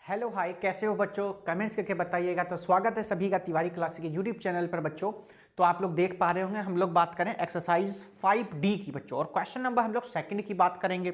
Hello hi, कैसे हो बच्चों? कमेंट्स करके बताइएगा। तो स्वागत है सभी का तिवारी क्लास के यूट्यूब चैनल पर बच्चों। तो आप लोग देख पा रहे होंगे हम लोग बात करें एक्सरसाइज 5D की बच्चों, और क्वेश्चन नंबर हम लोग सेकंड की बात करेंगे।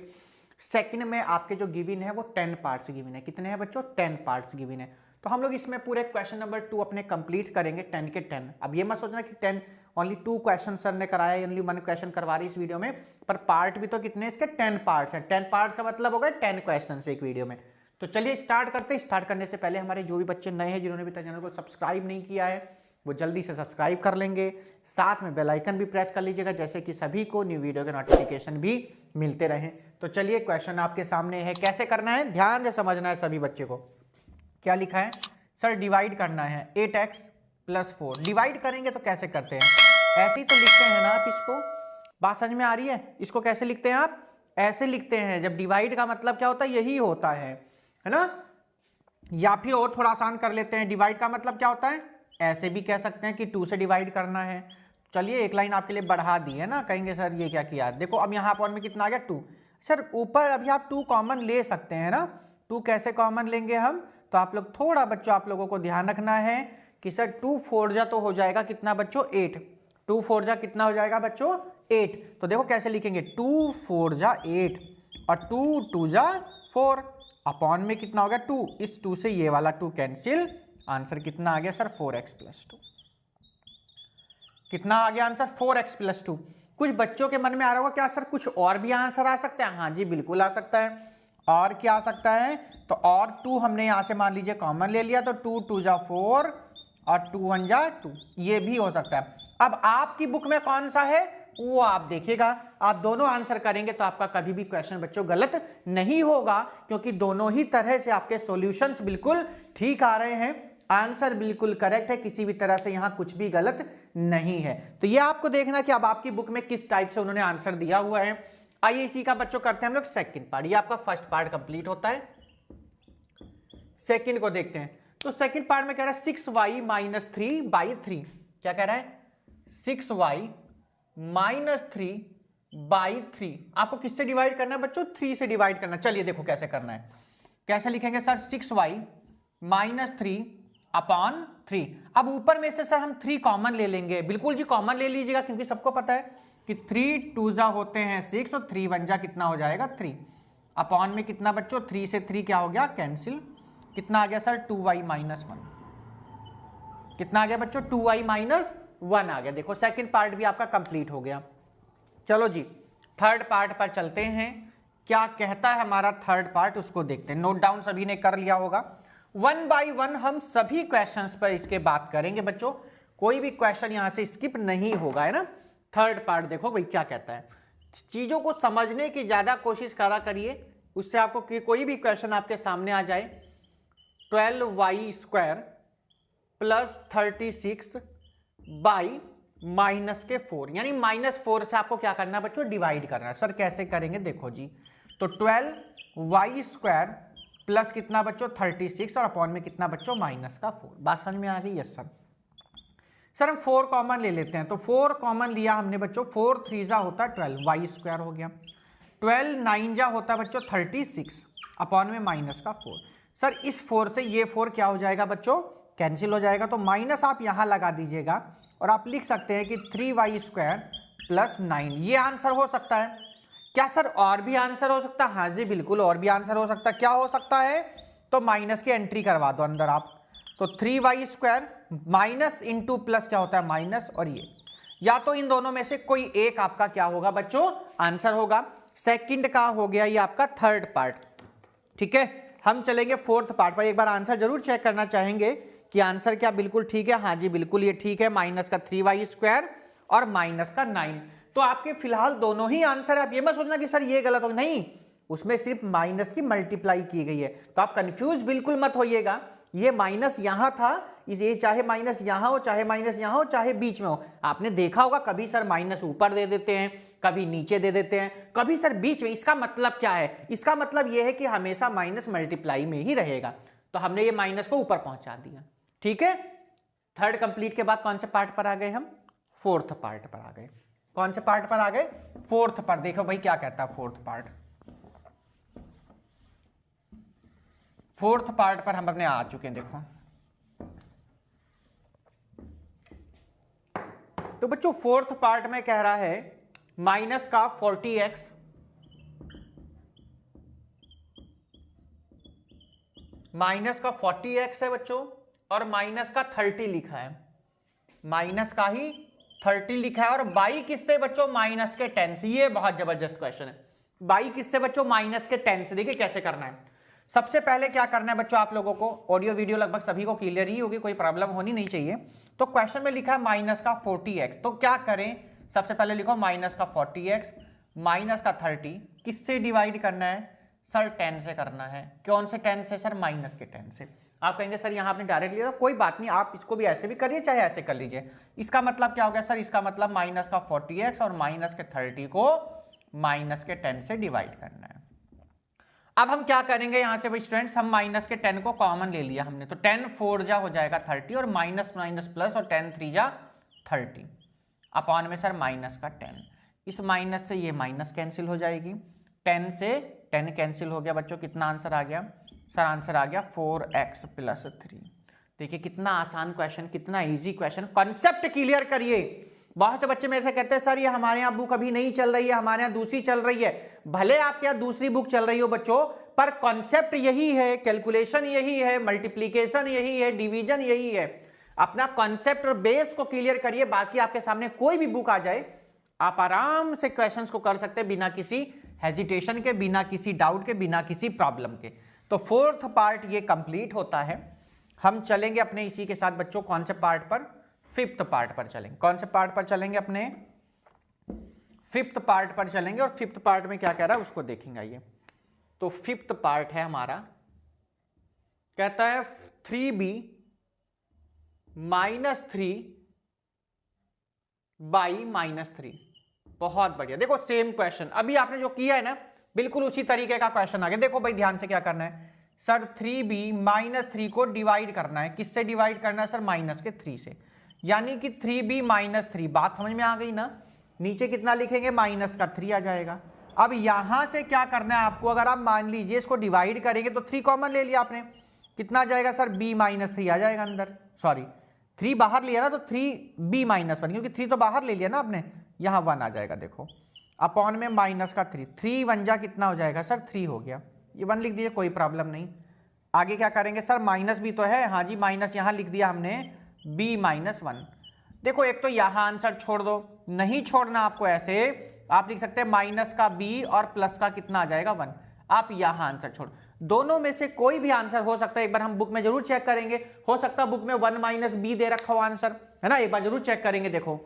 सेकंड में आपके जो गिवन है वो 10 पार्ट्स गिवन है। कितने हैं बच्चों? 10 पार्ट्स गिवन है। तो हम लोग इसमें पूरे क्वेश्चन नंबर 2 अपने कंप्लीट करेंगे 10 के 10। अब ये मत सोचना कि 10 ओनली 2 क्वेश्चन सर ने कराया, ओनली 1 क्वेश्चन करवा रही इस वीडियो में, पर पार्ट भी तो कितने इसके 10 पार्ट्स हैं। 10 पार्ट्स का मतलब हो गया 10 क्वेश्चन एक वीडियो में। तो चलिए स्टार्ट करते हैं। स्टार्ट करने से पहले हमारे जो भी बच्चे नए हैं, जिन्होंने भी तक चैनल को सब्सक्राइब नहीं किया है, वो जल्दी से सब्सक्राइब कर लेंगे। साथ में बेल आइकन भी प्रेस कर लीजिएगा, जैसे कि सभी को न्यू वीडियो के नोटिफिकेशन भी मिलते रहें। तो चलिए क्वेश्चन आपके सामने है। कैसे करना है ध्यान से समझना है सभी बच्चे को। क्या लिखा है सर? डिवाइड करना है 8x + 4। डिवाइड करेंगे तो कैसे करते हैं? ऐसे ही तो लिखते हैं ना आप इसको। बात समझ में आ रही है? इसको कैसे लिखते हैं आप? ऐसे लिखते हैं। जब डिवाइड का मतलब क्या होता है, यही होता है ना। या फिर और थोड़ा आसान कर लेते हैं। डिवाइड का मतलब क्या होता है? ऐसे भी कह सकते हैं कि 2 से डिवाइड करना है। चलिए एक लाइन आपके लिए बढ़ा दी है ना। कहेंगे सर ये क्या किया? देखो अब यहाँ पर में कितना आ गया? 2। सर ऊपर अभी आप 2 कॉमन ले सकते हैं ना। 2 कैसे कॉमन लेंगे हम? तो आप लोग थोड़ा बच्चों, आप लोगों को ध्यान रखना है कि सर 2 4 जा तो हो जाएगा कितना बच्चों? 8। 2 4 जा कितना हो जाएगा बच्चों? 8। तो देखो कैसे लिखेंगे, 2 4 जा 8 और 2 2 जा 4 अपॉन में कितना हो गया? 2। इस 2 से ये वाला 2 कैंसिल। आंसर कितना आ गया सर? 4x + 2। कितना आ गया आंसर? 4x + 2। कुछ बच्चों के मन में आ रहा होगा क्या सर कुछ और भी आंसर आ सकता है? हाँ जी बिल्कुल आ सकता है। और क्या आ सकता है? तो और 2 हमने यहां से मान लीजिए कॉमन ले लिया, तो 2 2 जा 4 और 2 1 जा 2, ये भी हो सकता है। अब आपकी बुक में कौन सा है वो आप देखिएगा। आप दोनों आंसर करेंगे तो आपका कभी भी क्वेश्चन बच्चों गलत नहीं होगा, क्योंकि दोनों ही तरह से आपके सॉल्यूशंस बिल्कुल ठीक आ रहे हैं। आंसर बिल्कुल करेक्ट है, किसी भी तरह से यहां कुछ भी गलत नहीं है। तो ये आपको देखना कि अब आपकी बुक में किस टाइप से उन्होंने आंसर दिया हुआ है। आइए इसी का बच्चों करते हैं हम लोग सेकंड पार्ट। ये आपका फर्स्ट पार्ट कंप्लीट होता है। सेकंड को देखते हैं। तो सेकंड पार्ट में कह रहा है 6y - 3/3। क्या कह रहा है? 6y - 3/3। आपको किससे डिवाइड करना है बच्चों? 3 से डिवाइड करना है। चलिए देखो कैसे करना है। कैसे लिखेंगे सर? 6y - 3/3। अब ऊपर में से सर हम 3 कॉमन ले लेंगे। बिल्कुल जी कॉमन ले लीजिएगा, क्योंकि सबको पता है कि 3 2 जा होते हैं 6 और 3 1 जा कितना हो जाएगा? 3 अपॉन में कितना बच्चों? 3 से 3 क्या हो गया? कैंसिल। कितना आ गया सर? 2y - 1। कितना आ गया बच्चों? 2y - 1 आ गया। देखो सेकंड पार्ट भी आपका कंप्लीट हो गया। चलो जी थर्ड पार्ट पर चलते हैं। क्या कहता है हमारा थर्ड पार्ट, उसको देखते हैं। नोट डाउन सभी ने कर लिया होगा। 1 बाय 1 हम सभी क्वेश्चंस पर इसके बात करेंगे बच्चों। कोई भी क्वेश्चन यहां से स्किप नहीं होगा, है ना। थर्ड पार्ट देखो भाई क्या कहता है। चीजों को समझने की ज्यादा कोशिश करा करिए, उससे आपको कोई भी क्वेश्चन आपके सामने आ जाए। 12y² + 36 बाई -4, यानी -4 से आपको क्या करना है बच्चों? डिवाइड करना है। सर कैसे करेंगे? देखो जी, तो 12y² प्लस कितना बच्चों? 36 और अपॉन में कितना बच्चों? -4। बात समझ में आ गई? Yes sir. सर हम 4 कॉमन ले लेते हैं। तो 4 कॉमन लिया हमने बच्चों। 4 3 जा होता है 12, y² हो गया। 12 9 जा होता है बच्चों 36 अपॉन में -4। सर इस 4 से ये 4 क्या हो जाएगा बच्चों? कैंसिल हो जाएगा। तो माइनस आप यहां लगा दीजिएगा और आप लिख सकते हैं कि 3y² + 9। ये आंसर हो सकता है। क्या सर और भी आंसर हो सकता है? हाँ जी बिल्कुल और भी आंसर हो सकता है। क्या हो सकता है? तो माइनस की एंट्री करवा दो अंदर आप। तो 3y² माइनस इंटू प्लस क्या होता है? माइनस। और ये या तो इन दोनों में से कोई एक आपका क्या होगा बच्चों? आंसर होगा। सेकंड का हो गया ये आपका थर्ड पार्ट। ठीक है, हम चलेंगे फोर्थ पार्ट पर। एक बार आंसर जरूर चेक करना चाहेंगे कि आंसर क्या बिल्कुल ठीक है। हाँ जी बिल्कुल ये ठीक है। माइनस का 3y² और माइनस का 9। तो आपके फिलहाल दोनों ही आंसर है। आप ये मत सोचना कि सर ये गलत हो, नहीं, उसमें सिर्फ माइनस की मल्टीप्लाई की गई है। तो आप कंफ्यूज बिल्कुल मत होइएगा। ये माइनस यहां था, ये चाहे माइनस यहां हो, चाहे माइनस यहां हो, चाहे बीच में हो। आपने देखा होगा कभी सर माइनस ऊपर दे देते हैं, कभी नीचे दे देते हैं, कभी सर बीच में। इसका मतलब क्या है? इसका मतलब यह है कि हमेशा माइनस मल्टीप्लाई में ही रहेगा। तो हमने ये माइनस को ऊपर पहुंचा दिया। ठीक है, थर्ड कंप्लीट के बाद कौन से पार्ट पर आ गए हम? फोर्थ पार्ट पर आ गए। कौन से पार्ट पर आ गए? फोर्थ पर। देखो भाई क्या कहता है फोर्थ पार्ट। फोर्थ पार्ट पर हम अपने आ चुके हैं। देखो तो बच्चों फोर्थ पार्ट में कह रहा है माइनस का 40x माइनस का 40x है बच्चों, और माइनस का 30 लिखा है, माइनस का ही 30 लिखा है, और बाई किससे बच्चों, माइनस के 10 से। ये बहुत जबरदस्त क्वेश्चन है, बाई किससे बच्चों, माइनस के 10 से। देखिए कैसे करना है। सबसे पहले क्या करना है बच्चों, आप लोगों को ऑडियो वीडियो लगभग सभी को क्लियर ही होगी, कोई प्रॉब्लम होनी नहीं चाहिए। तो क्वेश्चन में लिखा है माइनस का 40x, तो क्या करें, सबसे पहले लिखो माइनस का 40x माइनस का 30 किससे डिवाइड करना है सर, 10 से करना है। कौन से 10 से सर, माइनस के 10 से। आप कहेंगे सर यहाँ आपने डायरेक्ट लिया, कोई बात नहीं, आप इसको भी ऐसे भी करिए चाहे ऐसे कर लीजिए। इसका मतलब क्या हो गया सर, इसका मतलब माइनस का 40x और माइनस के 30 को माइनस के 10 से डिवाइड करना है। अब हम क्या करेंगे यहाँ से भाई स्टूडेंट्स, हम माइनस के 10 को कॉमन ले लिया हमने, तो 10 4 जा हो जाएगा 30, और माइनस माइनस प्लस, और 10 3 जा 30 अपॉन में सर माइनस का 10। इस माइनस से ये माइनस कैंसिल हो जाएगी, 10 से 10 कैंसिल हो गया बच्चों, कितना आंसर आ गया सर, आंसर आ गया 4x + 3। देखिए कितना आसान क्वेश्चन, कितना इजी क्वेश्चन, कॉन्सेप्ट क्लियर करिए। बहुत से बच्चे मेरे से कहते हैं सर ये हमारे यहाँ बुक अभी नहीं चल रही है, हमारे यहाँ दूसरी चल रही है। भले आपके यहाँ दूसरी बुक चल रही हो बच्चों, पर कॉन्सेप्ट यही है, कैलकुलेशन यही है, मल्टीप्लीकेशन यही है, डिवीजन यही है। अपना कॉन्सेप्ट और बेस को क्लियर करिए, बाकी आपके सामने कोई भी बुक आ जाए आप आराम से क्वेश्चंस को कर सकते हैं, बिना किसी हेजिटेशन के, बिना किसी डाउट के, बिना किसी प्रॉब्लम के। तो फोर्थ पार्ट ये कंप्लीट होता है। हम चलेंगे अपने इसी के साथ बच्चों कौन से पार्ट पर, फिफ्थ पार्ट पर चलेंगे। कौन से पार्ट पर चलेंगे, अपने फिफ्थ पार्ट पर चलेंगे, और फिफ्थ पार्ट में क्या कह रहा है उसको देखेंगे। ये तो फिफ्थ पार्ट है हमारा, कहता है 3b - 3 बाई -3। बहुत बढ़िया। देखो सेम क्वेश्चन अभी आपने जो किया है ना, बिल्कुल उसी तरीके का क्वेश्चन आ गया। देखो भाई ध्यान से क्या करना है सर, 3b - 3 को डिवाइड करना है, किससे डिवाइड करना है सर, माइनस के 3 से। यानी कि 3b - 3, बात समझ में आ गई ना। नीचे कितना लिखेंगे, माइनस का 3 आ जाएगा। अब यहां से क्या करना है आपको, अगर आप मान लीजिए इसको डिवाइड करेंगे तो 3 कॉमन ले लिया आपने, कितना आ जाएगा सर, b - 3 आ जाएगा अंदर, सॉरी 3 बाहर लिया ना, तो 3b - 1, क्योंकि 3 तो बाहर ले लिया ना आपने, यहां 1 आ जाएगा। देखो अपॉन में माइनस का 3, 3 1 जा कितना हो जाएगा सर, 3 हो गया, ये 1 लिख दीजिए, कोई प्रॉब्लम नहीं। आगे क्या करेंगे सर, माइनस भी तो है, हाँ जी माइनस यहां लिख दिया हमने, b - 1। देखो एक तो यहां आंसर छोड़ दो, नहीं छोड़ना आपको, ऐसे आप लिख सकते हैं माइनस का b और प्लस का कितना आ जाएगा 1। आप यहां आंसर छोड़, दोनों में से कोई भी आंसर हो सकता है। एक बार हम बुक में जरूर चेक करेंगे, हो सकता है बुक में 1 - b दे रखा हो आंसर, है ना, एक बार जरूर चेक करेंगे। देखो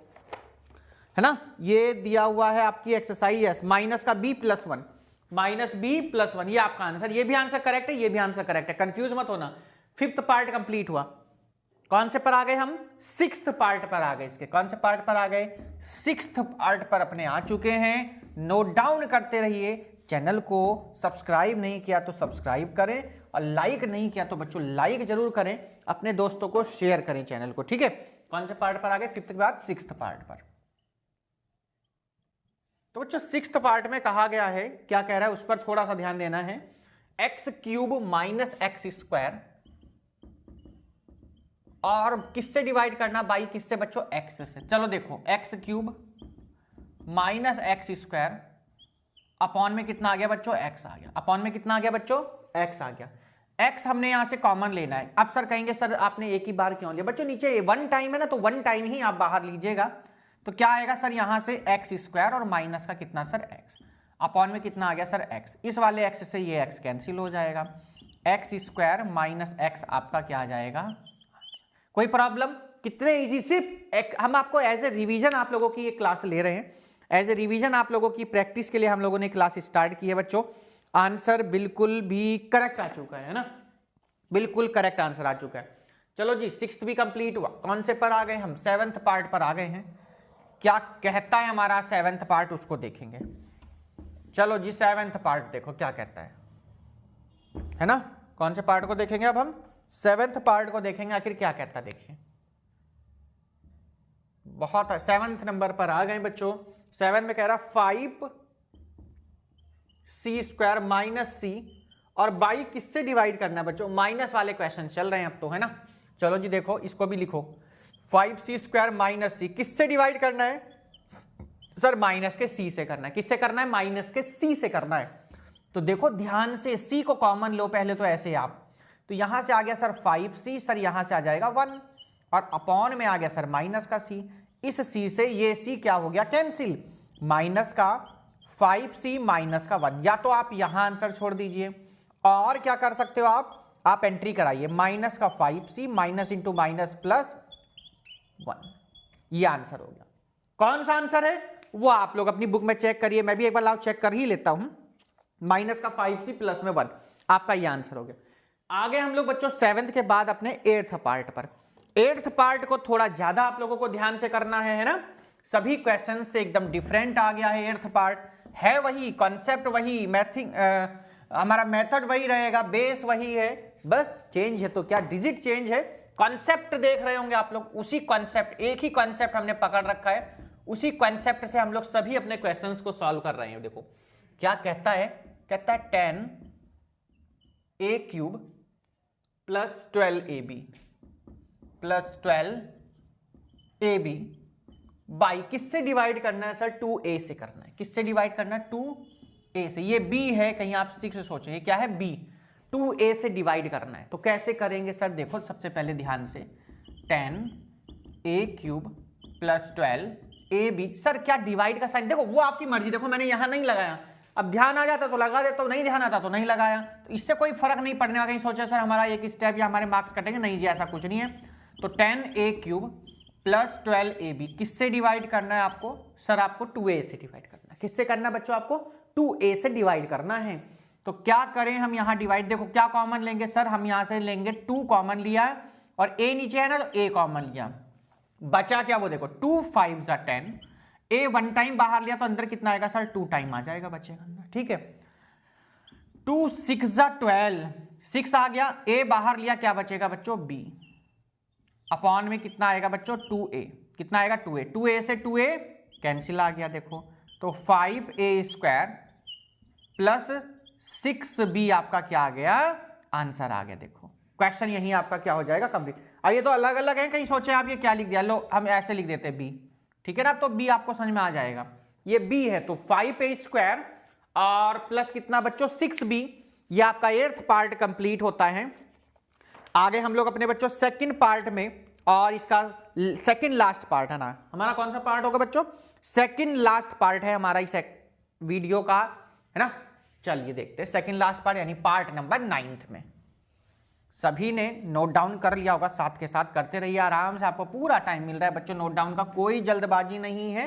है ना, ये दिया हुआ है आपकी एक्सरसाइज एस, माइनस का b + 1, -b + 1, ये आपका आंसर, ये भी आंसर करेक्ट है, ये भी आंसर करेक्ट है, कंफ्यूज मत होना। फिफ्थ पार्ट कंप्लीट हुआ। कौन से पर आ गए हम, सिक्स्थ पार्ट पर आ गए। इसके कौन से पार्ट पर आ गए, सिक्स्थ पार्ट पर अपने आ चुके हैं। नोट डाउन करते रहिए। चैनल को सब्सक्राइब नहीं किया तो सब्सक्राइब करें, और लाइक नहीं किया तो बच्चों लाइक जरूर करें, अपने दोस्तों को शेयर करें चैनल को, ठीक है। कौन से पार्ट पर आ गए, फिफ्थ के बाद सिक्स्थ पार्ट पर। तो बच्चों सिक्स्थ पार्ट में कहा गया है, क्या कह रहा है उस पर थोड़ा सा ध्यान देना है। x³ - x², और किससे डिवाइड करना, बाई किससे बच्चों, x से। चलो देखो x³ - x² अपॉन में कितना आ गया बच्चों, x आ गया। अपॉन में कितना आ गया बच्चों, x आ गया। x हमने यहां से कॉमन लेना है। अब सर कहेंगे सर आपने एक ही बार क्यों लिया, बच्चों नीचे 1 टाइम है ना, तो 1 टाइम ही आप बाहर लीजिएगा। तो क्या आएगा सर, यहां से x² और माइनस का कितना सर, x अपॉन में कितना आ गया सर, x। इस वाले x से ये x कैंसिल हो जाएगा, x² - x आपका क्या आ जाएगा। कोई प्रॉब्लम, कितने इजी, सिर्फ हम आपको एज ए रिवीजन आप लोगों की ये क्लास ले रहे हैं, एज ए रिवीजन आप लोगों की प्रैक्टिस के लिए हम लोगों ने क्लास स्टार्ट की है बच्चों। आंसर बिल्कुल भी करेक्ट आ चुका है ना, बिल्कुल करेक्ट आंसर आ चुका है। चलो जी सिक्स्थ भी कंप्लीट हुआ। कौन से पर आ गए हम, सेवंथ पार्ट पर आ गए हैं। क्या कहता है हमारा सेवंथ पार्ट, उसको देखेंगे। चलो जी सेवंथ पार्ट देखो क्या कहता है ना। कौन से पार्ट को देखेंगे, अब हम सेवंथ पार्ट को देखेंगे, आखिर क्या कहता है देखिए। बहुत सेवंथ नंबर पर आ गए बच्चों। 7 में कह रहा 5c² - c और बाई किससे डिवाइड करना है बच्चों, माइनस वाले क्वेश्चन चल रहे हैं अब तो, है ना। चलो जी देखो इसको भी लिखो, 5c स्क्वायर माइनस सी किससे डिवाइड करना है सर, माइनस के सी से करना है। किससे करना है, माइनस के सी से करना है। तो देखो ध्यान से, सी को कॉमन लो पहले तो ऐसे आप, तो यहां से आ गया सर 5c, सर यहां से आ जाएगा 1 और अपॉन में आ गया सर माइनस का c। इस c से ये c क्या हो गया, कैंसिल, माइनस का 5c माइनस का 1। या तो आप यहां आंसर छोड़ दीजिए और क्या कर सकते हो आप एंट्री कराइए, माइनस का 5c minus into minus plus 1, ये आंसर हो गया। कौन सा आंसर है वो आप लोग अपनी बुक में चेक करिए, मैं भी एक बार लाओ चेक कर ही लेता हूं। माइनस का 5c प्लस में 1, आपका ये आंसर हो गया। आगे हम लोग बच्चों 7th के बाद अपने 8th पार्ट पर। 8th पार्ट को थोड़ा ज्यादा आप लोगों को ध्यान से करना है ना, सभी क्वेश्चन से एकदम डिफरेंट आ गया है। 8th पार्ट है वही, कॉन्सेप्ट वही, हमारा मेथड वही रहेगा, बेस वही है, बस चेंज है तो क्या, डिजिट चेंज है। कॉन्सेप्ट देख रहे होंगे आप लोग, उसी कॉन्सेप्ट, एक ही कॉन्सेप्ट हमने पकड़ रखा है, उसी कॉन्सेप्ट से हम लोग सभी अपने क्वेश्चंस को सॉल्व कर रहे हैं। देखो क्या कहता है, कहता है 10a³ plus 12ab plus 12ab by किससे डिवाइड करना है सर, 2a से करना है। किससे डिवाइड करना है, 2a से। ये b है, कहीं आप ठीक से सोचें, ये क्या है, b, 2a से डिवाइड करना है। तो कैसे करेंगे सर, देखो सबसे पहले ध्यान से, 10a³ प्लस 12ab। सर क्या डिवाइड का साइन, देखो वो आपकी मर्जी, देखो मैंने यहां नहीं लगाया, अब ध्यान आ जाता तो लगा देता, तो नहीं ध्यान आता तो नहीं लगाया, तो इससे कोई फर्क नहीं पड़ने वाला। कहीं सोचा सर हमारा एक स्टेप या हमारे मार्क्स कटेंगे, नहीं जी ऐसा कुछ नहीं है। तो 10a³ प्लस 12ab किससे डिवाइड करना है आपको सर, आपको 2a से डिवाइड करना है। किससे करना है बच्चों, आपको 2a से डिवाइड करना है। तो क्या करें हम यहाँ डिवाइड, देखो क्या कॉमन लेंगे सर, हम यहाँ से लेंगे 2 कॉमन लिया और a नीचे है ना तो a कॉमन लिया, बचा क्या वो देखो 2 5 10, a 1 टाइम बाहर लिया तो अंदर कितना आएगा सर, 2 टाइम आ जाएगा बच्चेगा अंदर, ठीक है। 2 6 12, 6 आ गया, a बाहर लिया, क्या बचेगा बच्चों, b अपॉन में कितना आएगा बच्चों, 2a, कितना आएगा 2a, 2a से 2a कैंसिल आ गया देखो, तो 5a² प्लस 6b आपका क्या आ गया, आंसर आ गया। देखो क्वेश्चन यही आपका क्या हो जाएगा, कंप्लीट। अब ये तो अलग अलग है, कहीं सोचे आप ये क्या लिख दिया, लो हम ऐसे लिख देते b, ठीक है ना, तो b आपको समझ में आ जाएगा, ये b है तो 5a² और प्लस कितना बच्चों 6b, ये आपका 8th पार्ट कंप्लीट होता है। आगे हम लोग अपने बच्चों सेकंड पार्ट में, और इसका सेकंड लास्ट पार्ट है ना, हमारा कौन सा पार्ट होगा बच्चों, सेकंड लास्ट पार्ट है हमारा इस वीडियो का, है ना। चलिए देखते हैं सेकंड लास्ट पार्ट, यानी पार्ट नंबर 9th में। सभी ने नोट डाउन कर लिया होगा, साथ के साथ करते रहिए आराम से, आपको पूरा टाइम मिल रहा है बच्चों नोट डाउन का, कोई जल्दबाजी नहीं है,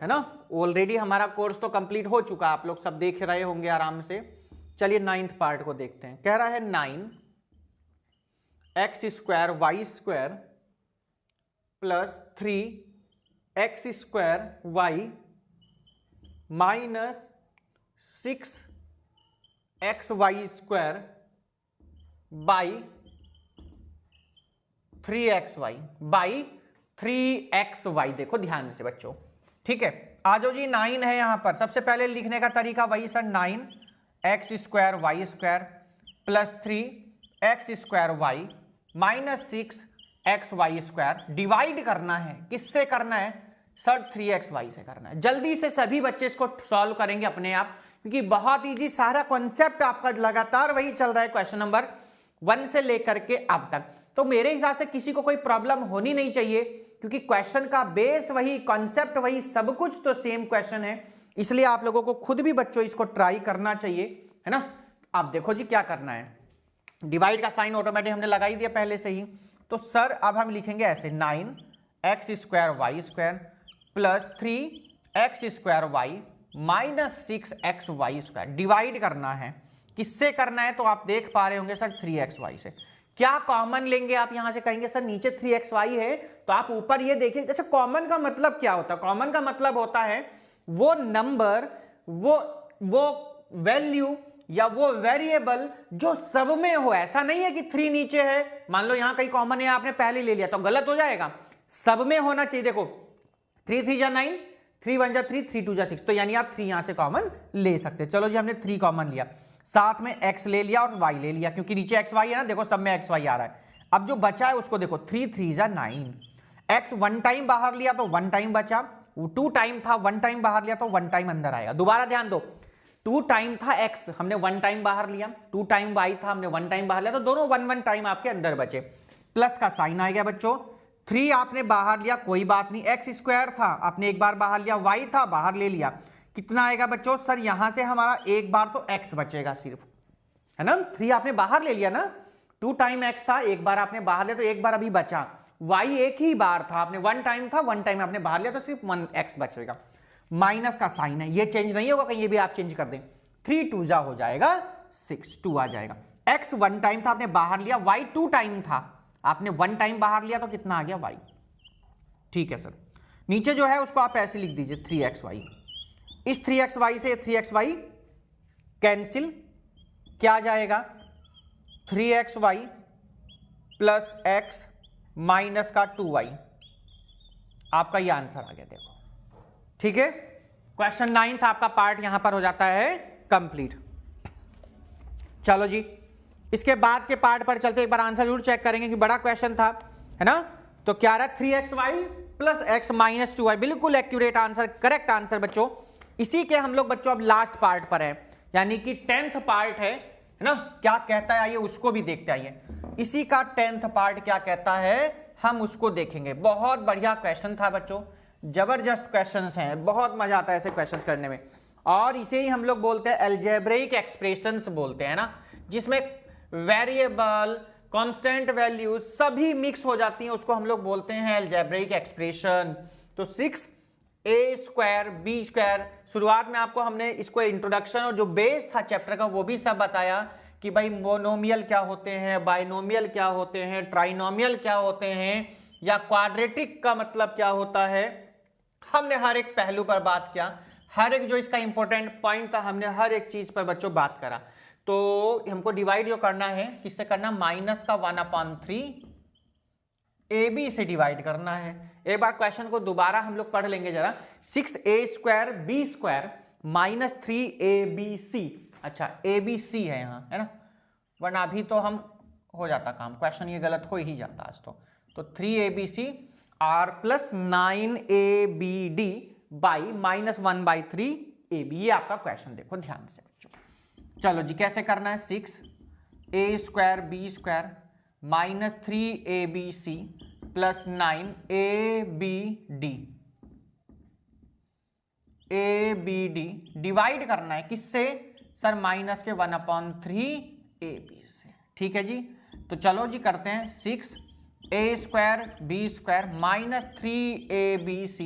है ना। ऑलरेडी हमारा कोर्स तो कंप्लीट हो चुका, आप लोग सब देख रहे होंगे आराम से। चलिए 9th पार्ट को देखते हैं। कह रहा है 9x² y² plus 3x² y minus 6xy² by 3xy by 3xy। देखो ध्यान से बच्चों, ठीक है, आ जाओ जी। 9 है यहां पर, सबसे पहले लिखने का तरीका वही sir, 9x² y² plus 3x² y minus 6xy² divide करना है, किससे करना है सर, 3xy से करना है। जल्दी से सभी बच्चे इसको सॉल्व करेंगे अपने आप, क्योंकि बहुत इजी, सारा कॉन्सेप्ट आपका लगातार वही चल रहा है क्वेश्चन नंबर 1 से लेकर के अब तक। तो मेरे हिसाब से किसी को कोई प्रॉब्लम होनी नहीं चाहिए, क्योंकि क्वेश्चन का बेस वही, कॉन्सेप्ट वही, सब कुछ तो सेम क्वेश्चन है, इसलिए आप लोगों को खुद भी बच्चों इसको ट्राई करना चाहिए, है ना। आप देखो जी क्या करना है, डिवाइड का साइन ऑटोमेटिक हमने लगा ही दिया पहले से ही। तो सर अब हम लिखेंगे ऐसे, 9x² y² plus 3x² y minus 6xy² divide करना है, किससे करना है, तो आप देख पा रहे होंगे सर 3xy से। क्या कॉमन लेंगे आप, यहां से कहेंगे सर नीचे 3xy है, तो आप ऊपर ये देखिए, जैसे कॉमन का मतलब क्या होता है, कॉमन का मतलब होता है वो नंबर, वो वैल्यू या वो वेरिएबल जो सब में हो। ऐसा नहीं है कि 3 नीचे है, मान लो यहां कहीं कॉमन है, आपने पहले ले लिया तो गलत हो जाएगा, सब में होना चाहिए। देखो 3 3 जा 9, 3 1 जा 3, 3 2 जा 6, तो यानी आप 3 यहां से कॉमन ले सकते हैं। चलो जी हमने 3 कॉमन लिया। साथ में x ले लिया और y ले लिया, क्योंकि नीचे xy है ना, देखो सब में xy आ रहा है। अब जो बचा है उसको देखो, 3 3 जा 9, x 1 टाइम बाहर लिया तो 1 टाइम बचा, 2 टाइम था 1 टाइम बाहर लिया तो 1 टाइम अंदर आएगा। दोबारा ध्यान दो, 2 टाइम था x, हमने 1 टाइम बाहर लिया, 2 टाइम y था, हमने 1 टाइम बाहर लिया, तो दोनों 1 1 टाइम आपके अंदर बचे। प्लस का साइन आ गया बच्चों। 3 आपने बाहर लिया, कोई बात नहीं, एक्स स्क्वायर था आपने एक बार बाहर लिया, y था बाहर ले लिया, कितना आएगा बच्चों? सर यहां से हमारा एक बार तो x बचेगा सिर्फ, है ना। 3 आपने बाहर ले लिया ना, 2 टाइम x था, एक बार आपने बाहर लिया तो एक बार अभी बचा, y एक ही बार था, आपने 1 टाइम था 1 टाइम आपने बाहर लिया तो सिर्फ 1x बचेगा। माइनस का साइन है, ये चेंज नहीं होगा, कहीं ये भी आप चेंज कर दें, 3 2 जा हो जाएगा 6, 2 आ जाएगा। x 1 टाइम था आपने बाहर लिया, y 2 टाइम था आपने 1 टाइम बाहर लिया, तो कितना आ गया y। ठीक है सर, नीचे जो है उसको आप ऐसे लिख दीजिए 3xy। इस 3xy से 3xy कैंसिल, क्या आ जाएगा? 3xy प्लस x माइनस का 2y, आपका ये आंसर आ गया, देखो। ठीक है, क्वेश्चन 9 आपका पार्ट यहां पर हो जाता है कंप्लीट। चलो जी, इसके बाद के पार्ट पर चलते, एक बार आंसर जरूर चेक करेंगे कि बड़ा क्वेश्चन था, है ना। तो क्या रहा? 3xy plus x minus 2y, बिल्कुल एक्यूरेट आंसर, करेक्ट आंसर बच्चों। इसी के हम लोग बच्चों अब लास्ट पार्ट पर है, यानी कि 10th पार्ट है ना। क्या कहता है आइए उसको भी देखते आइए, इसी का 10th पार्ट क्या कहता है हम उसको देखेंगे। बहुत बढ़िया क्वेश्चन था बच्चों, जबरदस्त क्वेश्चंस हैं, बहुत मजा आता है ऐसे क्वेश्चंस करने में। और इसे ही हम लोग बोलते हैं अलजेब्रिक एक्सप्रेशंस बोलते हैं ना, जिसमें वेरिएबल कांस्टेंट वैल्यूज सभी मिक्स हो जाती हैं, उसको हम लोग बोलते हैं अलजेब्रिक एक्सप्रेशन। तो 6a² b², शुरुआत में आपको हमने इसको इंट्रोडक्शन और जो बेस था चैप्टर का वो भी सब बताया कि भाई मोनोमियल क्या होते हैं, बाइनोमियल क्या होते हैं, ट्राइनोमियल क्या होते हैं, या क्वाड्रेटिक का मतलब क्या होता है। हमने हर एक पहलू पर बात किया, हर एक जो इसका इंपॉर्टेंट पॉइंट था हमने हर एक चीज पर बच्चों बात करा। तो हमको डिवाइड जो करना है किससे करना? माइनस का 1/3 AB से डिवाइड करना है। एक बार क्वेश्चन को दोबारा हम लोग पढ़ लेंगे जरा। 6a² b² माइनस 3abc, अच्छा ABC है यहाँ, है ना, वरना अभी तो हम हो जाता काम, क्वेश्चन ये गलत हो ही जाता आज तो 3abc r plus 9abd by minus 1/3ab, ये आपका क्वेश्चन देखो ध्यान से बच्चों। चलो जी, कैसे करना है? 6a² b² minus 3abc plus 9abd divide करना है किससे? सर माइनस के 1/3ab से। ठीक है जी, तो चलो जी करते हैं। 6a² b² minus 3abc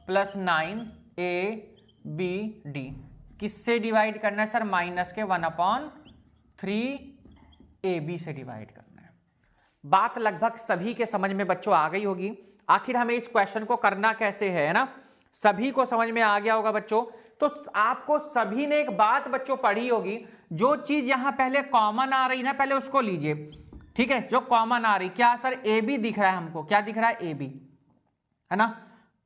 plus 9abd किससे डिवाइड करना है? सर माइनस के 1/3ab से डिवाइड करना है। बात लगभग सभी के समझ में बच्चों आ गई होगी। आखिर हमें इस क्वेश्चन को करना कैसे है ना, सभी को समझ में आ गया होगा बच्चों। तो आपको सभी ने एक बात बच्चों पढ़ी होगी, जो चीज यहां पहले कॉमन आ रही ना पहले उसको लीजिए। ठीक है, जो कॉमन आ रही, क्या सर AB दिख रहा है हमको, क्या दिख रहा है? AB, है ना।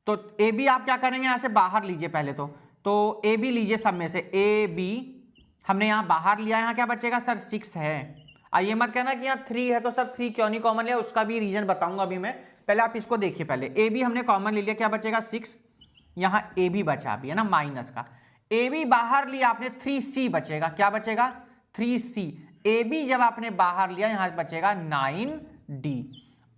तो AB आप क्या करेंगे, यहां से बाहर लीजिए पहले तो AB लीजिए सब में से। AB हमने यहां बाहर लिया, यहां क्या बचेगा सर? 6 है। ये मत कहना कि यहाँ 3 है तो सर 3 क्यों नहीं कॉमन लिया, उसका भी रीजन बताऊंगा अभी मैं, पहले आप इसको देखिए। पहले AB हमने कॉमन ले लिया, क्या बचेगा? 6, यहाँ AB बचा अभी, है ना, माइनस का। AB बाहर लिया आपने, 3C बचेगा, क्या बचेगा? 3C। AB जब आपने बाहर लिया, यहां बचेगा 9D।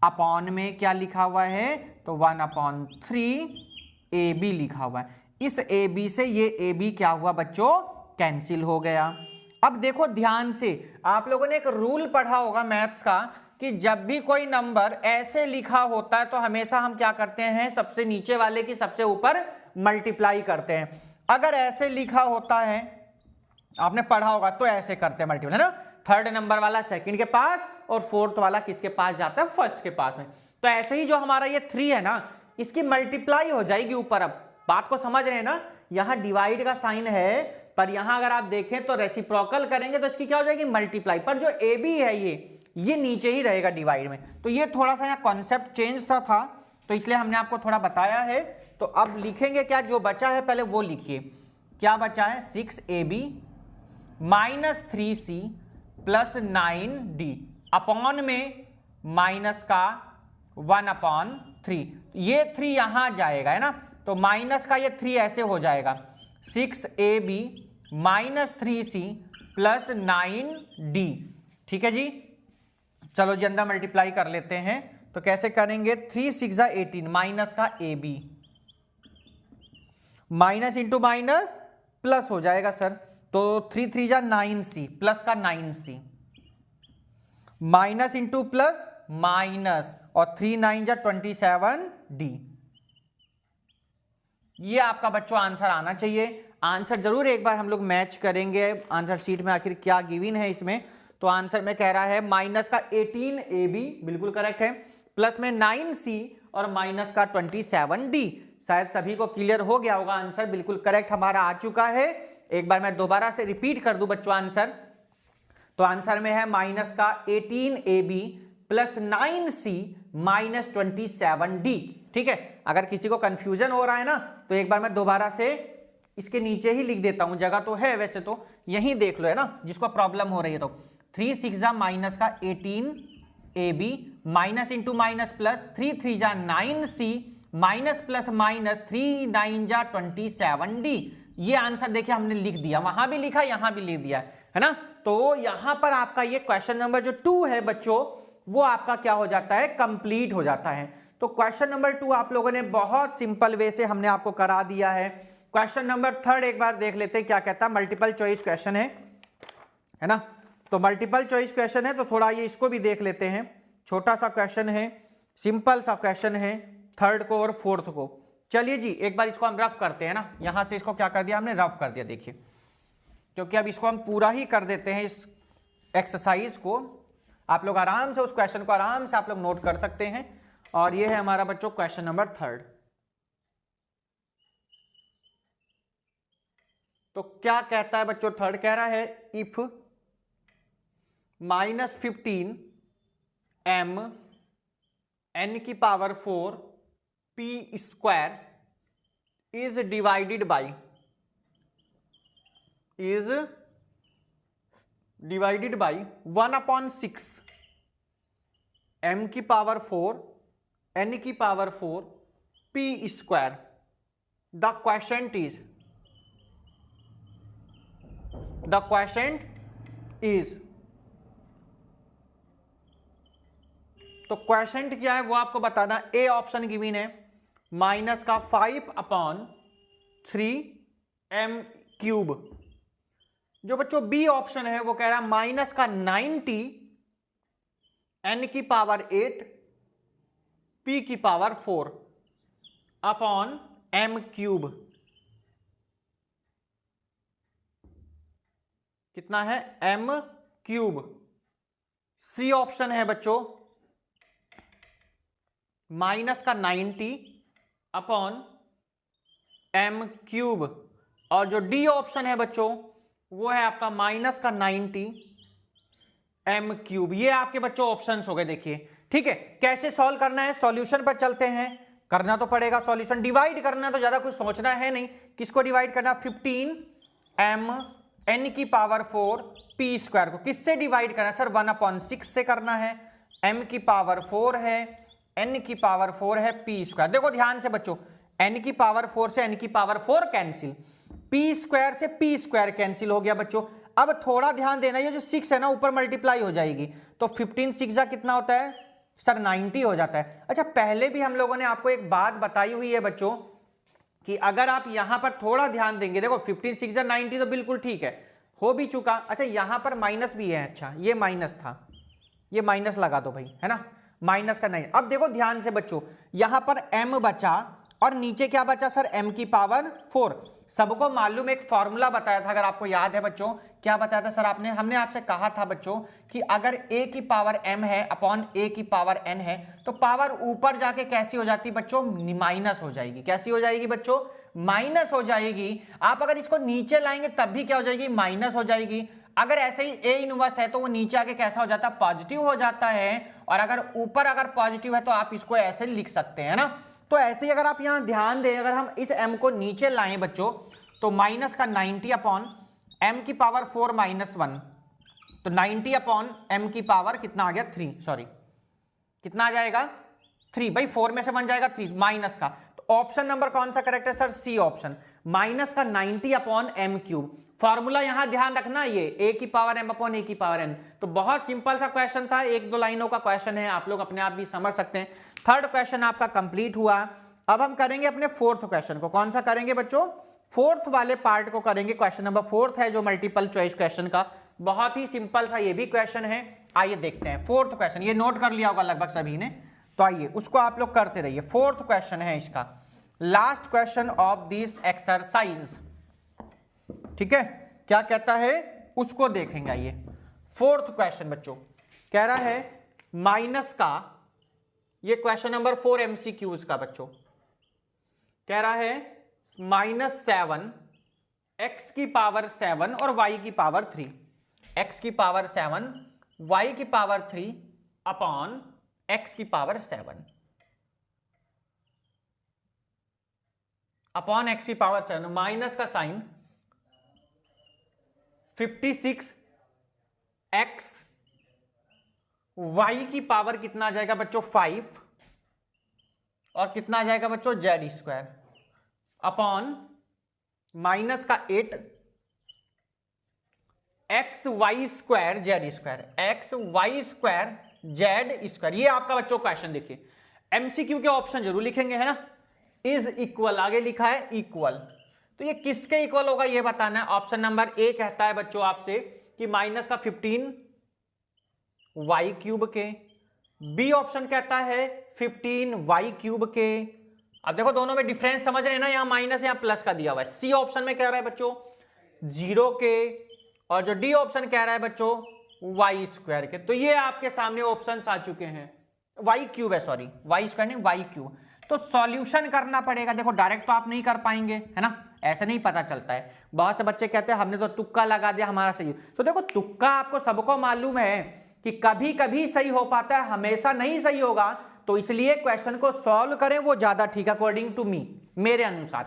अपॉन में क्या लिखा हुआ है? तो 1/3AB लिखा हुआ है। इस AB से ये AB क्या हुआ बच्चों? कैंसिल हो गया। अब देखो ध्यान से, आप लोगों ने एक रूल पढ़ा होगा मैथ्स का कि जब भी कोई नंबर ऐसे लिखा होता है तो हमेशा हम क्या करते हैं? सबसे नीचे वाले की सबसे ऊपर मल्टीप्लाई करते हैं। अगर ऐसे लिखा होता है, आपने पढ़ा होगा, तो ऐसे करते हैं मल्टीप्लाई, है ना। 3rd नंबर वाला 2nd के पास और 4th वाला किसके पास जाता है? 1st के पास में। तो ऐसे ही जो हमारा ये 3 है ना, इसकी मल्टीप्लाई हो जाएगी ऊपर। अब बात को समझ रहे हैं ना, यहां डिवाइड का साइन है, पर यहां अगर आप देखें तो रेसिप्रोकल करेंगे तो इसकी क्या हो जाएगी? मल्टीप्लाई। पर जो AB है ये नीचे ही रहेगा डिवाइड में। तो ये थोड़ा सा यहाँ कॉन्सेप्ट चेंज था, तो इसलिए हमने आपको थोड़ा बताया है। तो अब लिखेंगे क्या? जो बचा है पहले वो लिखिए। क्या बचा है? 6AB -3c plus 9d upon में माइनस का 1/3, ये 3 यहां जाएगा है ना, तो माइनस का ये 3 ऐसे हो जाएगा 6ab -3c प्लस 9d। ठीक है जी, चलो जी अंदर मल्टीप्लाई कर लेते हैं। तो कैसे करेंगे, 3 6 18 माइनस का ab, minus into minus plus हो जाएगा सर, तो 3 3 9c प्लस का 9c, minus into plus minus, और 3 9 27d। ये आपका बच्चों आंसर आना चाहिए। आंसर जरूर एक बार हम लोग मैच करेंगे आंसर शीट में आखिर क्या गिवन है इसमें। तो आंसर में कह रहा है माइनस का 18ab बिल्कुल करेक्ट है, प्लस में 9c और माइनस का 27d। शायद सभी को क्लियर हो गया होगा, आंसर बिल्कुल करेक्ट हमारा आ चुका है। एक बार मैं दोबारा से रिपीट कर दूं बच्चों आंसर, तो आंसर में है माइनस का 18ab plus 9c minus 27d। ठीक है, अगर किसी को कंफ्यूजन हो रहा है ना तो एक बार मैं दोबारा से इसके नीचे ही लिख देता हूं, जगह तो है वैसे तो यहीं देख लो है ना, जिसको प्रॉब्लम हो रही है। तो 3 6 माइनस का 18ab minus into minus plus 3 3 9c minus plus minus 3 9 27d। ये आंसर देखिए हमने लिख दिया, वहां भी लिखा यहां भी लिख दिया है ना। तो यहां पर आपका ये क्वेश्चन नंबर जो 2 है बच्चों, वो आपका क्या हो जाता है, कंप्लीट हो जाता है। तो क्वेश्चन नंबर 2 आप लोगों ने बहुत सिंपल वे से हमने आपको करा दिया है। क्वेश्चन नंबर 3 एक बार देख लेते हैं क्या कहता है। मल्टीपल चॉइस क्वेश्चन है ना, तो मल्टीपल चॉइस क्वेश्चन है तो थोड़ा ये इसको भी देख लेते हैं। छोटा सा क्वेश्चन है, सिंपल सा क्वेश्चन है, 3rd को और 4th को। चलिए जी एक बार इसको हम रफ करते हैं ना, यहां से इसको क्या कर दिया हमने, रफ कर दिया। देखिए क्योंकि अब इसको हम पूरा ही कर देते हैं इस एक्सरसाइज को, आप लोग आराम से उस क्वेश्चन को आराम से आप लोग नोट कर सकते हैं। और ये है हमारा बच्चों क्वेश्चन नंबर 3rd। तो क्या कहता है बच्चों, 3rd कह रहा है इफ -15m n की power 4 p square is divided by 1/6 m की पावर 4 n की power 4 p square. The question is तो क्वेश्चन क्या है वो आपको बताना। ए ऑप्शन गिवन है माइनस का 5/3m³। जो बच्चों बी ऑप्शन है वो कह रहा है माइनस का 90 n की पावर 8 p की पावर 4 अपॉन m³। कितना है, m³। सी ऑप्शन है बच्चों माइनस का 90 अपॉन m³। और जो डी ऑप्शन है बच्चों वो है आपका माइनस का 90 m³। ये आपके बच्चों ऑप्शंस हो गए। देखिए ठीक है, कैसे सॉल्व करना है, सॉल्यूशन पर चलते हैं। करना तो पड़ेगा सॉल्यूशन, डिवाइड करना तो ज्यादा कुछ सोचना है नहीं। किसको डिवाइड करना, 15m n की पावर 4 p स्क्वायर को किससे डिवाइड करना है सर, 1/6 से करना है। m की पावर 4 है, n की पावर 4 है, p स्क्वायर। देखो ध्यान से बच्चों, n की पावर 4 से n की पावर 4 कैंसिल, p स्क्वायर से p स्क्वायर कैंसिल हो गया बच्चों। अब थोड़ा ध्यान देना, ये जो 6 है ना ऊपर मल्टीप्लाई हो जाएगी, तो 15 6 कितना होता है सर, 90 हो जाता है। अच्छा पहले भी हम लोगों ने आपको एक बात बताई हुई है बच्चों कि अगर आप यहां पर थोड़ा ध्यान देंगे, देखो 15 6 90 तो बिल्कुल ठीक है, हो भी चुका। अच्छा यहां पर माइनस भी है, अच्छा ये माइनस था, ये माइनस लगा दो भाई, है ना, माइनस का 9। अब देखो ध्यान से बच्चों, यहां पर m बचा और नीचे क्या बचा सर, m की पावर 4। सबको मालूम एक फॉर्मूला बताया था, अगर आपको याद है बच्चों, क्या बताया था सर आपने, हमने आपसे कहा था बच्चों कि अगर a की पावर m है अपॉन a की पावर n है तो पावर ऊपर जाके कैसी हो जाती बच्चों, माइनस हो जाएगी। कैसी हो जाएगी बच्चों, माइनस हो जाएगी। आप अगर इसको नीचे लाएंगे तब भी क्या हो जाएगी, माइनस हो जाएगी। अगर ऐसे ही a इनवर्स है तो वो नीचे आके कैसा हो जाता है, पॉजिटिव हो जाता है। और अगर ऊपर अगर पॉजिटिव है तो आप इसको ऐसे लिख सकते हैं ना। तो ऐसे ही अगर आप यहां ध्यान दें, अगर हम इस m को नीचे लाएं बच्चों तो माइनस का 90 अपॉन m की पावर 4 माइनस 1, तो 90 अपॉन m की पावर कितना आ गया 3, सॉरी कितना आ जाएगा 3, भाई 4 में से 1 जाएगा 3 माइनस का, तो ऑप्शन नंबर कौन सा करेक्ट है सर, सी ऑप्शन, माइनस का 90 अपॉन एम क्यूब। फॉर्मूला यहां ध्यान रखना, ये ए की पावर एम अपॉन ए की पावर एन। तो बहुत सिंपल सा क्वेश्चन था, 1-2 लाइनों का क्वेश्चन है, आप लोग अपने आप भी समझ सकते हैं। थर्ड क्वेश्चन आपका कंप्लीट हुआ। अब हम करेंगे अपने फोर्थ क्वेश्चन को। कौन सा करेंगे बच्चों, फोर्थ वाले पार्ट को करेंगे। क्वेश्चन नंबर फोर्थ है जो मल्टीपल चॉइस क्वेश्चन का, बहुत ही सिंपल सा ये भी क्वेश्चन है। आइए देखते हैं फोर्थ क्वेश्चन, ये नोट कर लिया होगा लगभग सभी ने, तो आइए उसको आप लोग करते रहिए। फोर्थ क्वेश्चन है इसका, last question of this exercise, ठीक है, क्या कहता है उसको देखेंगे। आइए फोर्थ क्वेश्चन बच्चों कह रहा है माइनस का, ये क्वेश्चन नंबर 4 MCQs का बच्चों कह रहा है -7 x की पावर 7 और y की पावर 3, x की पावर 7 y की पावर 3 अपॉन x की पावर 7 अपॉन x की पावर 7, माइनस का साइन 56 x y की पावर कितना आ जाएगा बच्चों 5 और कितना आ जाएगा बच्चों z स्क्वायर अपॉन माइनस का 8 x y square z square, x y square z square. ये आपका बच्चों क्वेश्चन देखिए, एमसीक्यू के ऑप्शन जरूर लिखेंगे, है ना। इज इक्वल आगे लिखा है इक्वल, तो ये किसके इक्वल होगा ये बताना है। ऑप्शन नंबर ए कहता है बच्चों आपसे कि माइनस का 15 वाई क्यूब के, बी ऑप्शन कहता है 15 वाई क्यूब के। अब देखो दोनों में डिफरेंस समझ रहे हैं ना, यहां माइनस यहां प्लस का दिया हुआ है। सी ऑप्शन में कह रहा है बच्चों 0 के, और जो डी ऑप्शन कह रहा है बच्चों वाई स्क्वायर के। तो ये आपके सामने ऑप्शंस आ चुके हैं, वाई क्यूब है, सॉरी वाई स्क्वायर नहीं वाई क्यूब। तो सॉल्यूशन करना पड़ेगा, देखो डायरेक्ट तो आप नहीं कर पाएंगे, है ना, ऐसे नहीं पता चलता है। बहुत से बच्चे कहते हैं हमने तो तुक्का लगा दिया हमारा सही। तो देखो तुक्का आपको सबको मालूम है कि कभी कभी सही हो पाता है, हमेशा नहीं सही होगा। तो इसलिए क्वेश्चन को सॉल्व करें वो ज्यादा ठीक है अकॉर्डिंग टू मी, मेरे अनुसार।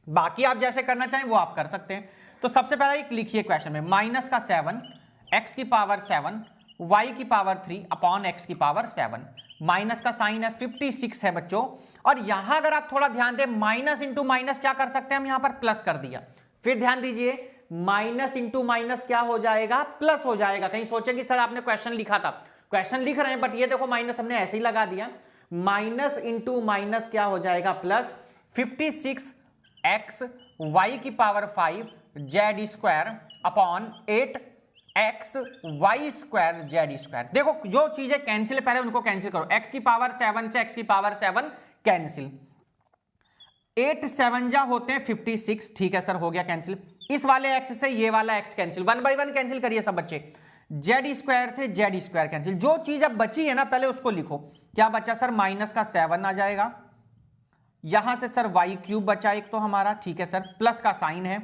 बाकी आप जैसे करना चाहें वो आप कर सकते हैं। तो सबसे पहले एक लिखिए क्वेश्चन में, माइनस का 7 एक्स की पावर 7 वाई की पावर 3 अपॉन एक्स की पावर 7, माइनस का साइन है 56 है बच्चों। और यहां अगर आप थोड़ा ध्यान दें, माइनस इंटू माइनस क्या कर सकते हैं हम, यहां पर प्लस कर दिया। फिर ध्यान दीजिए माइनस इंटू माइनस क्या हो जाएगा, प्लस हो जाएगा। कहीं सोचेंगे सर आपने क्वेश्चन लिखा था, क्वेश्चन लिख रहे हैं बट ये देखो माइनस हमने ऐसे ही लगा दिया। माइनस इंटू माइनस क्या हो जाएगा प्लस, 56 एक्स वाई की power 5 z square upon 8 x y square z square. देखो जो चीजें कैंसिल पहले उनको कैंसिल करो, एक्स की पावर 7 से एक्स की पावर 7 कैंसिल, 8 7 जा होते हैं 56, ठीक है सर हो गया कैंसिल। इस वाले एक्स से ये वाला एक्स कैंसिल, 1 बाई 1 कैंसिल करिए सब बच्चे, जेड स्क्वायर से जेड स्क्वायर कैंसिल। जो चीज अब बची है ना पहले उसको लिखो, क्या बचा सर, माइनस का 7 आ जाएगा, यहां से सर वाई क्यूब बचा एक तो हमारा, ठीक है सर, प्लस का साइन है,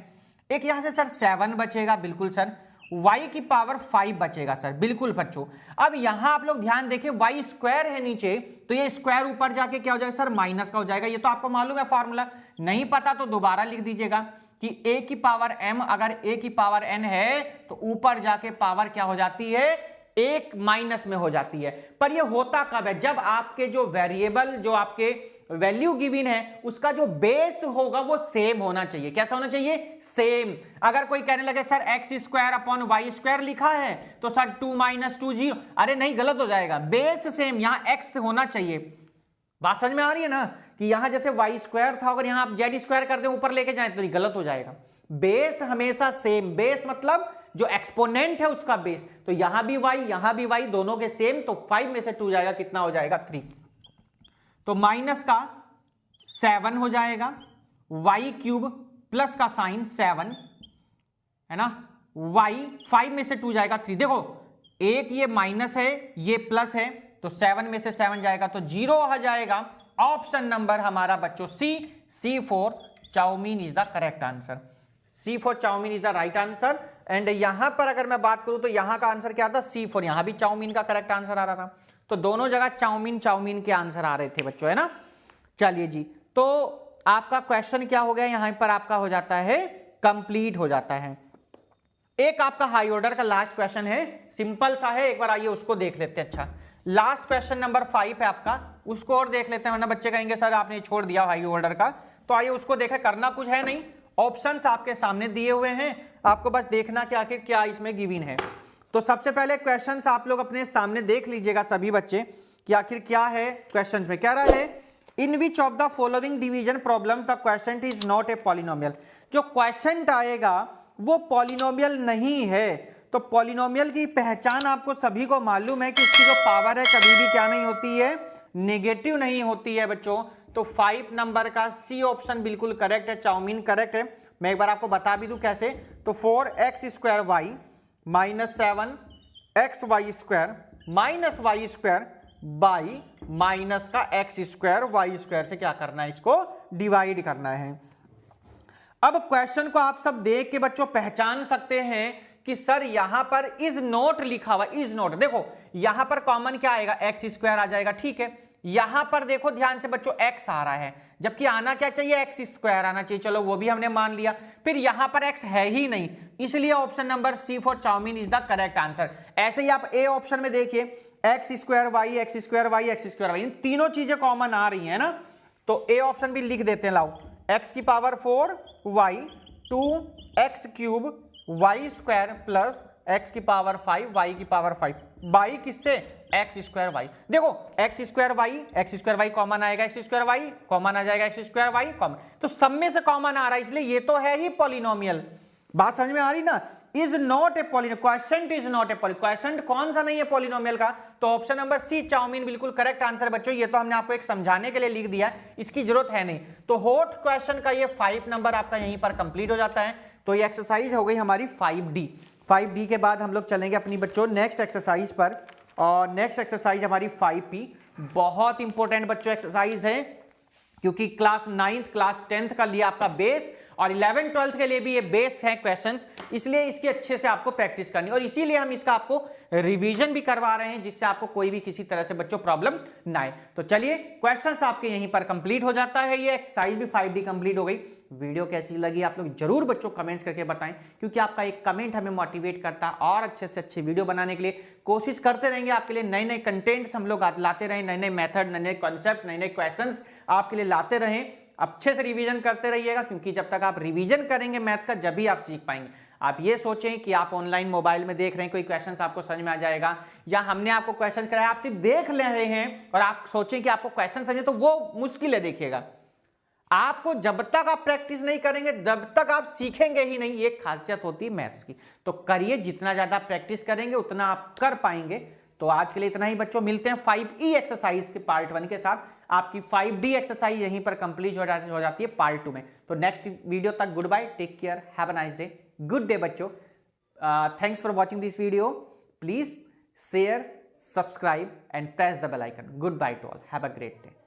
एक यहां से सर 7 बचेगा, बिल्कुल सर, y की पावर 5 बचेगा सर, बिल्कुल बच्चों। अब यहां आप लोग ध्यान देखें y स्क्वायर है नीचे, तो ये स्क्वायर ऊपर जाके क्या हो जाएगा सर, माइनस का हो जाएगा। ये तो आपको मालूम है फॉर्मूला, नहीं पता तो दोबारा लिख दीजिएगा कि a की पावर m अगर a की पावर n है तो ऊपर जाके पावर क्या हो जाती है, एक माइनस में हो जाती है। पर ये होता कब है, जब आपके जो वेरिएबल जो आपके वैल्यू गिवन है उसका जो बेस होगा वो सेम होना चाहिए। कैसा होना चाहिए, सेम। अगर कोई कहने लगे sir x square upon y square लिखा है तो सर 2 - 2 0, अरे नहीं गलत हो जाएगा, बेस सेम, यहां एक्स होना चाहिए। बात समझ में आ रही है ना, कि यहां जैसे वाई स्क्वायर था अगर यहां आप जेड स्क्वायर कर दें ऊपर लेके जाए तो गलत हो जाएगा। बेस हमेशा सेम, बेस मतलब जो एक्सपोनेंट है उसका बेस, तो यहां भी y दोनों के सेम, तो 5 में से 2 जाएगा, कितना हो जाएगा 3। तो माइनस का 7 हो जाएगा, y क्यूब प्लस का साइन 7 है ना, y 5 में से 2 जाएगा 3। देखो एक ये माइनस है ये प्लस है, तो 7 में से 7 जाएगा तो 0 आ जाएगा। ऑप्शन नंबर हमारा बच्चों C for chowmein is the correct answer, C for chowmein is the right answer. And यहां पर अगर मैं बात करूं तो यहां का आंसर क्या था, C फॉर, यहां भी चाउमीन का करेक्ट आंसर आ रहा था, तो दोनों जगह चाउमीन के आंसर आ रहे थे बच्चों, है ना। चलिए जी, तो आपका क्वेश्चन क्या हो गया, यहां पर आपका हो जाता है कंप्लीट हो जाता है। एक आपका हाई ऑर्डर का लास्ट क्वेश्चन है, सिंपल सा है, एक बार आइए उसको देख लेते हैं। अच्छा, लास्ट क्वेश्चन नंबर 5 है आपका, उसको और देख लेते हैं, वरना बच्चे कहेंगे सर आपने छोड़ दिया हाई ऑर्डर का। तो आइए उसको देखें, करना कुछ है नहीं, ऑप्शंस आपके सामने दिए हुए हैं, आपको बस देखना कि आखिर क्या इसमें गिवन है। तो सबसे पहले क्वेश्चंस आप लोग अपने सामने देख लीजिएगा सभी बच्चे कि आखिर क्या है क्वेश्चंस में। क्या रहा है, in which of the following division problem the question is not a polynomial. जो क्वेश्चन आएगा वो पॉलिनोमियल नहीं है। तो पॉलिनोमियल की पहचान आपको सभी को मालूम है कि इसकी जो पावर है कभी भी क्या नहीं होती है, नेगेटिव नहीं होती है बच्चों। तो 5 नंबर का सी ऑप्शन बिल्कुल करेक्ट है, चाउमीन करेक्ट है। मैं एक बार आपको बता भी दूं कैसे। तो 4x² minus 7xy² minus y² by minus का x² y² से क्या करना है, इसको डिवाइड करना है। अब क्वेश्चन को आप सब देख के बच्चों पहचान सकते हैं कि सर यहां पर इज नॉट लिखा हुआ, इज नॉट। देखो यहां पर कॉमन क्या आएगा, x² आ जाएगा, ठीक है। यहां पर देखो ध्यान से बच्चों x आ रहा है, जबकि आना क्या चाहिए, x² आना चाहिए, चलो वो भी हमने मान लिया। फिर यहां पर x है ही नहीं, इसलिए option number C for chowmein is the correct answer. ऐसे ही आप ए ऑप्शन में देखिए, x² y x² y, इन तीनों चीजें कॉमन आ रही है ना, तो ए ऑप्शन भी लिख देते हैं। लाओ, x की power 4 y 2x³ y² plus x की पावर 5 y की पावर 5 बाई किससे, x² y। देखो x² y कॉमन आएगा, x² y कॉमन आ जाएगा, x² y कॉमन, तो सब में से कॉमन आ रहा है, इसलिए ये तो है ही पॉलिनोमियल। बात समझ में आ रही ना, is not a polynomial, question is not a polynomial, question कौन सा नहीं है पॉलिनोमियल का। तो ऑप्शन नंबर सी चाउमीन बिल्कुल करेक्ट आंसर बच्चों। ये तो हमने आपको एक समझाने के लिए लिख दिया है, इसकी जरूरत है नहीं। तो हॉट क्वेश्चन का ये 5 नंबर आपका यहीं पर कंप्लीट हो जाता है। तो ये एक्सरसाइज हो गई हमारी 5D के बाद हम लोग चलेंगे अपनी बच्चों नेक्स्ट एक्सरसाइज पर, और नेक्स्ट एक्सरसाइज हमारी 5P। बहुत इंपॉर्टेंट बच्चों एक्सरसाइज है, क्योंकि क्लास 9th क्लास 10th का लिया आपका बेस, और 11th 12th के लिए भी ये बेस है क्वेश्चंस, इसलिए इसकी अच्छे से आपको प्रैक्टिस करनी, और इसीलिए हम इसका आपको रिवीजन भी करवा रहे हैं, जिससे आपको कोई भी किसी तरह से बच्चों प्रॉब्लम ना आए। तो चलिए क्वेश्चंस आपके यहीं पर कंप्लीट हो जाता है, ये एक्सरसाइज भी 5D कंप्लीट हो गई। वीडियो कैसी लगी आप लोग जरूर बच्चों कमेंट्स करके बताएं, क्योंकि आपका एक कमेंट हमें मोटिवेट करता है और अच्छे से अच्छे वीडियो बनाने के लिए कोशिश करते रहेंगे। आपके लिए नए नए कंटेंट्स हम लोग लाते रहें, नए नए मेथड, नए नए कॉन्सेप्ट, नए नए क्वेश्चंस आपके लिए लाते रहें। अच्छे से रिवीजन करते रहिएगा, क्योंकि जब तक आप रिवीजन करेंगे मैथ्स का, जब भी आप सीख पाएंगे। आप ये सोचें कि आप ऑनलाइन मोबाइल में देख रहे हैं, कोई क्वेश्चंस आपको समझ में आ जाएगा, या हमने आपको क्वेश्चंस कराया आप सिर्फ देख ले रहे हैं और आप सोचें कि आपको क्वेश्चन समझे, तो वो मुश्किल है। देखिएगा, आपको जब तक आप प्रैक्टिस नहीं करेंगे तब तक आप सीखेंगे ही नहीं, ये खासियत होती है मैथ्स की। तो करिए, जितना ज्यादा प्रैक्टिस करेंगे उतना आप कर पाएंगे। तो आज के लिए इतना ही बच्चों, मिलते हैं 5E एक्सरसाइज के पार्ट 1 के साथ। आपकी 5D एक्सरसाइज यहीं पर कंप्लीट हो जाती है पार्ट 2 में। तो नेक्स्ट वीडियो तक goodbye, take care, have a nice day, good day बच्चों। Thanks for watching this video, please share, subscribe and press the bell icon. Goodbye to all, have a great day.